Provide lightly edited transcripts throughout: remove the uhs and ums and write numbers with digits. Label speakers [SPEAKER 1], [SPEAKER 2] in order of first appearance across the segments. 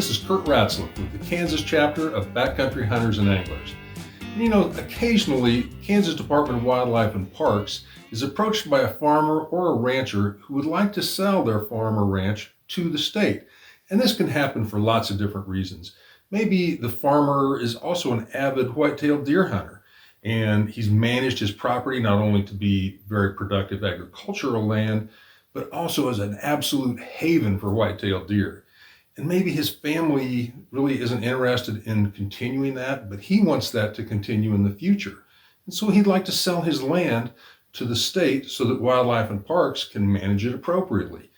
[SPEAKER 1] This is Kurt Ratzlaff with the Kansas chapter of Backcountry Hunters and Anglers. And occasionally, Kansas Department of Wildlife and Parks is approached by a farmer or a rancher who would like to sell their farm or ranch to the state. And this can happen for lots of different reasons. Maybe the farmer is also an avid white-tailed deer hunter, and he's managed his property not only to be very productive agricultural land, but also as an absolute haven for white-tailed deer. And maybe his family really isn't interested in continuing that, but he wants that to continue in the future. And so he'd like to sell his land to the state so that Wildlife and Parks can manage it appropriately.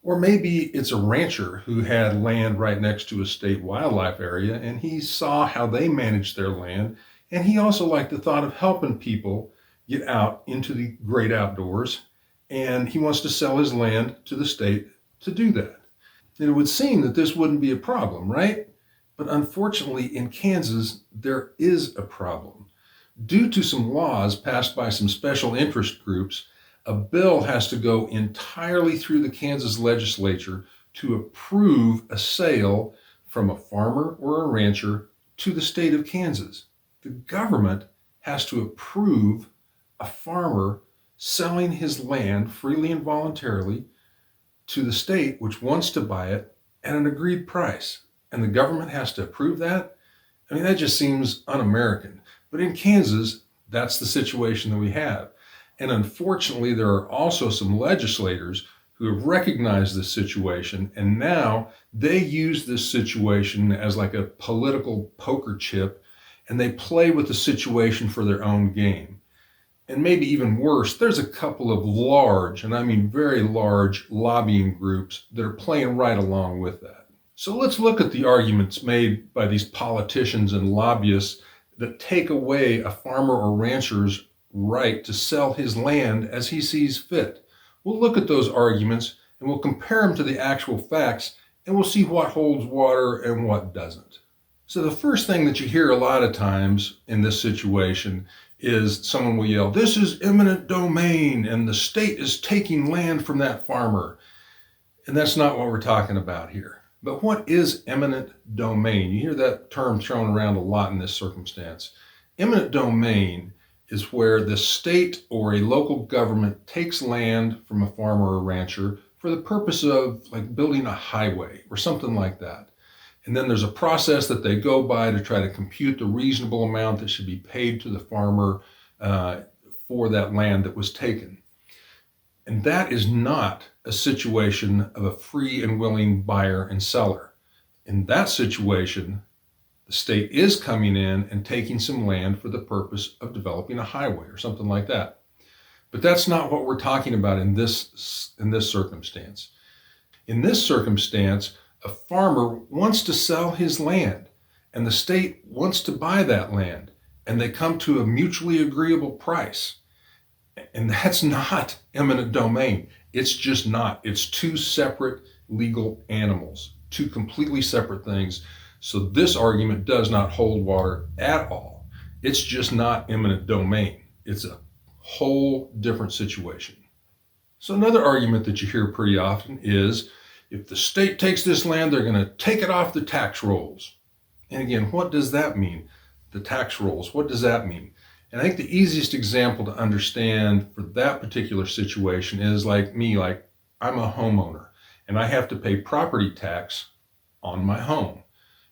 [SPEAKER 1] Or maybe it's a rancher who had land right next to a state wildlife area, and he saw how they managed their land, and he also liked the thought of helping people get out into the great outdoors, and he wants to sell his land to the state to do that. And it would seem that this wouldn't be a problem, right? But unfortunately, in Kansas, there is a problem. Due to some laws passed by some special interest groups, a bill has to go entirely through the Kansas legislature to approve a sale from a farmer or a rancher to the state of Kansas. The government has to approve a farmer selling his land freely and voluntarily to the state, which wants to buy it at an agreed price. And the government has to approve that? I mean, that just seems un-American. But in Kansas, that's the situation that we have. And unfortunately, there are also some legislators who have recognized this situation, and now they use this situation as like a political poker chip, and they play with the situation for their own game. And maybe even worse, there's a couple of large, and I mean very large, lobbying groups that are playing right along with that. So let's look at the arguments made by these politicians and lobbyists that take away a farmer or rancher's right to sell his land as he sees fit. We'll look at those arguments and we'll compare them to the actual facts, and we'll see what holds water and what doesn't. So the first thing that you hear a lot of times in this situation is someone will yell, "This is eminent domain, and the state is taking land from that farmer." And that's not what we're talking about here. But what is eminent domain? You hear that term thrown around a lot in this circumstance. Eminent domain is where the state or a local government takes land from a farmer or rancher for the purpose of like building a highway or something like that. And then there's a process that they go by to try to compute the reasonable amount that should be paid to the farmer for that land that was taken. And that is not a situation of a free and willing buyer and seller. In that situation, the state is coming in and taking some land for the purpose of developing a highway or something like that. But that's not what we're talking about in this circumstance. In this circumstance, a farmer wants to sell his land, and the state wants to buy that land, and they come to a mutually agreeable price. And that's not eminent domain. It's just not. It's two separate legal animals, two completely separate things. So this argument does not hold water at all. It's just not eminent domain. It's a whole different situation. So another argument that you hear pretty often is, if the state takes this land, they're going to take it off the tax rolls. And again, what does that mean? The tax rolls, what does that mean? And I think the easiest example to understand for that particular situation is like me, like I'm a homeowner and I have to pay property tax on my home.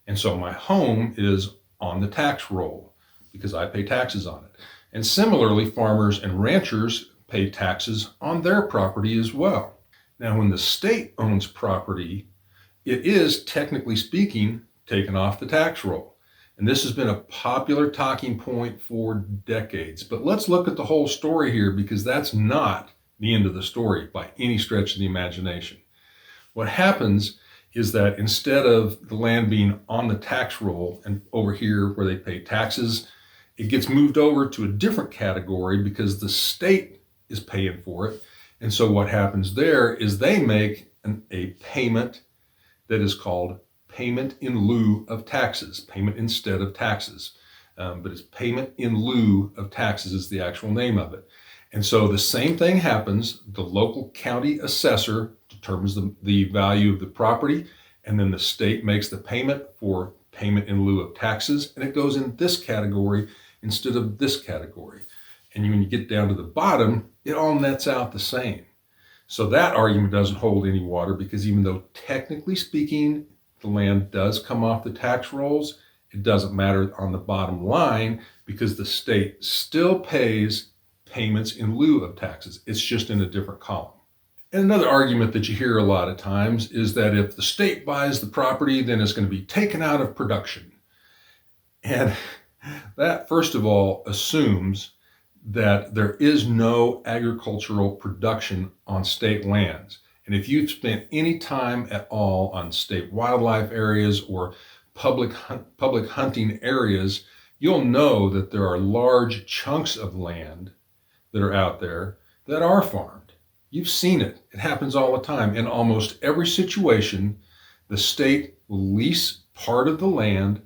[SPEAKER 1] And so my home is on the tax roll because I pay taxes on it. And similarly, farmers and ranchers pay taxes on their property as well. Now, when the state owns property, it is, technically speaking, taken off the tax roll. And this has been a popular talking point for decades. But let's look at the whole story here, because that's not the end of the story by any stretch of the imagination. What happens is that instead of the land being on the tax roll and over here where they pay taxes, it gets moved over to a different category because the state is paying for it. And so what happens there is they make a payment that is called payment in lieu of taxes, payment instead of taxes. But it's payment in lieu of taxes is the actual name of it. And so the same thing happens. The local county assessor determines the value of the property, And then the state makes the payment for payment in lieu of taxes, and it goes in this category instead of this category. And when you get down to the bottom, it all nets out the same. So that argument doesn't hold any water, because even though technically speaking, the land does come off the tax rolls, it doesn't matter on the bottom line, because the state still pays payments in lieu of taxes. It's just in a different column. And another argument that you hear a lot of times is that if the state buys the property, then it's going to be taken out of production. And that, first of all, assumes that there is no agricultural production on state lands. And if you've spent any time at all on state wildlife areas or public hunting areas, you'll know that there are large chunks of land that are out there that are farmed. You've seen it. It happens all the time. In almost every situation, the state will lease part of the land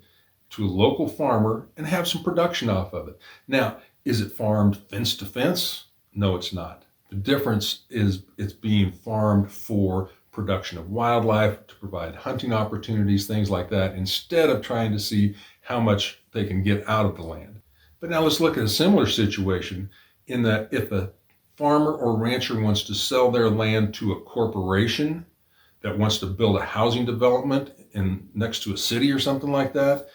[SPEAKER 1] to a local farmer and have some production off of it. Now, is it farmed fence to fence? No, it's not. The difference is it's being farmed for production of wildlife, to provide hunting opportunities, things like that, instead of trying to see how much they can get out of the land. But now let's look at a similar situation, in that if a farmer or rancher wants to sell their land to a corporation that wants to build a housing development next to a city or something like that,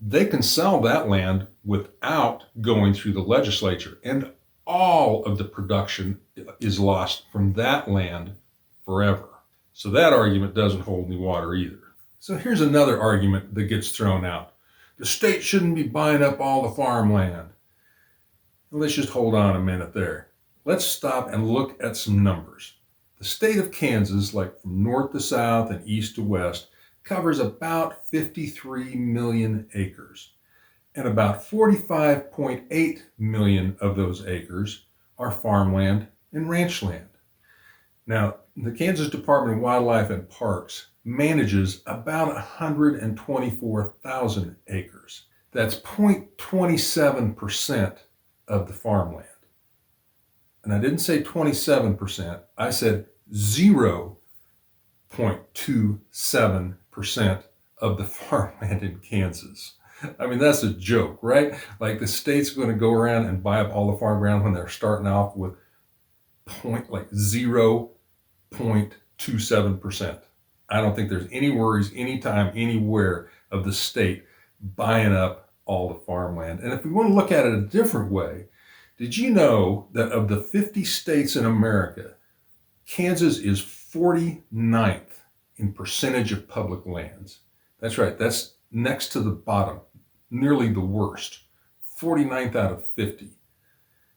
[SPEAKER 1] they can sell that land without going through the legislature, and all of the production is lost from that land forever. So that argument doesn't hold any water either. So here's another argument that gets thrown out. The state shouldn't be buying up all the farmland. Let's just hold on a minute there. Let's stop and look at some numbers. The state of Kansas, like from north to south and east to west, covers about 53 million acres. And about 45.8 million of those acres are farmland and ranch land. Now, the Kansas Department of Wildlife and Parks manages about 124,000 acres. That's 0.27% of the farmland. And I didn't say 27%, I said 0.27% of the farmland in Kansas. I mean, that's a joke, right? Like the state's going to go around and buy up all the farm ground when they're starting off with 0.27%. I don't think there's any worries anytime, anywhere of the state buying up all the farmland. And if we want to look at it a different way, did you know that of the 50 states in America, Kansas is 49th in percentage of public lands? That's right, that's next to the bottom, nearly the worst. 49th out of 50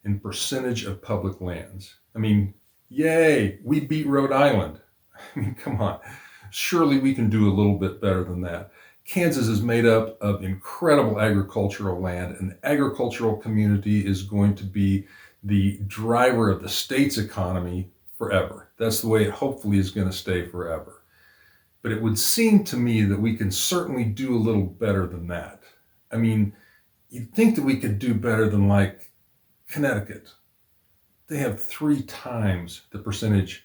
[SPEAKER 1] in percentage of public lands. I mean, yay, we beat Rhode Island. I mean, come on. Surely we can do a little bit better than that. Kansas is made up of incredible agricultural land, and the agricultural community is going to be the driver of the state's economy forever. That's the way it hopefully is going to stay forever. But it would seem to me that we can certainly do a little better than that. I mean, you'd think that we could do better than like Connecticut. They have 3 times the percentage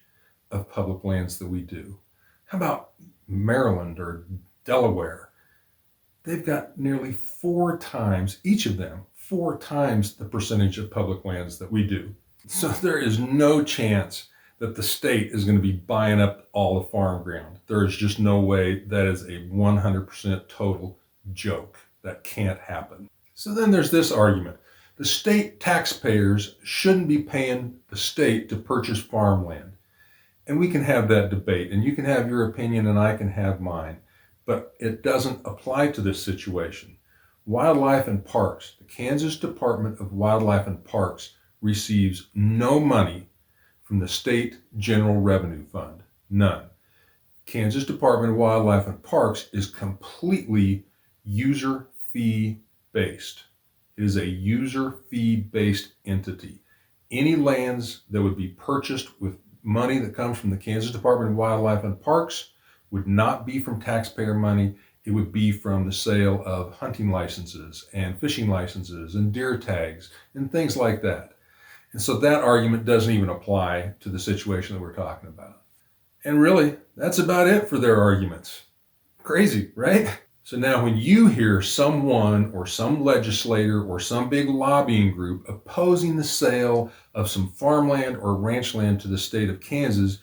[SPEAKER 1] of public lands that we do. How about Maryland or Delaware? They've got nearly 4 times, each of them, 4 times the percentage of public lands that we do. So there is no chance that the state is going to be buying up all the farm ground. There is just no way. That is a 100% total joke. That can't happen. So then there's this argument. The state taxpayers shouldn't be paying the state to purchase farmland. And we can have that debate, and you can have your opinion and I can have mine. But it doesn't apply to this situation. Wildlife and Parks, the Kansas Department of Wildlife and Parks, receives no money from the state general revenue fund. None. Kansas Department of Wildlife and Parks is completely user fee based. It is a user fee based entity. Any lands that would be purchased with money that comes from the Kansas Department of Wildlife and Parks would not be from taxpayer money. It would be from the sale of hunting licenses and fishing licenses and deer tags and things like that. And so that argument doesn't even apply to the situation that we're talking about. And really, that's about it for their arguments. Crazy, right? So now when you hear someone or some legislator or some big lobbying group opposing the sale of some farmland or ranch land to the state of Kansas,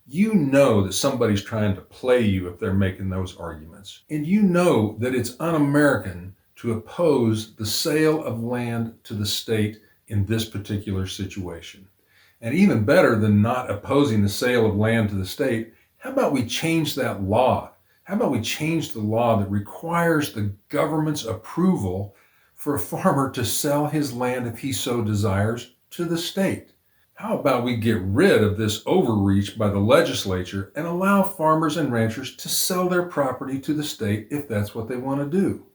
[SPEAKER 1] you know that somebody's trying to play you if they're making those arguments. And you know that it's un-American to oppose the sale of land to the state in this particular situation. And even better than not opposing the sale of land to the state, how about we change that law? How about we change the law that requires the government's approval for a farmer to sell his land if he so desires to the state? How about we get rid of this overreach by the legislature and allow farmers and ranchers to sell their property to the state if that's what they want to do?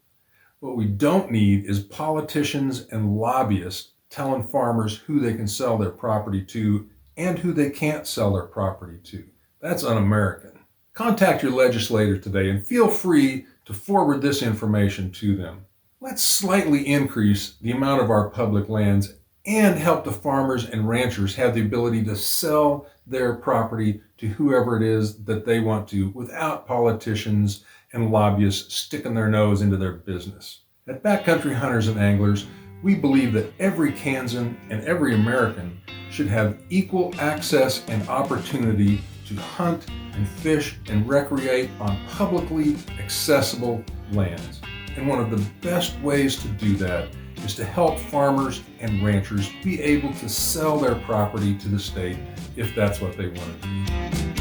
[SPEAKER 1] What we don't need is politicians and lobbyists telling farmers who they can sell their property to and who they can't sell their property to. That's un-American. Contact your legislator today and feel free to forward this information to them. Let's slightly increase the amount of our public lands and help the farmers and ranchers have the ability to sell their property to whoever it is that they want to without politicians and lobbyists sticking their nose into their business. At Backcountry Hunters and Anglers, we believe that every Kansan and every American should have equal access and opportunity to hunt and fish and recreate on publicly accessible lands. And one of the best ways to do that is to help farmers and ranchers be able to sell their property to the state if that's what they want to do.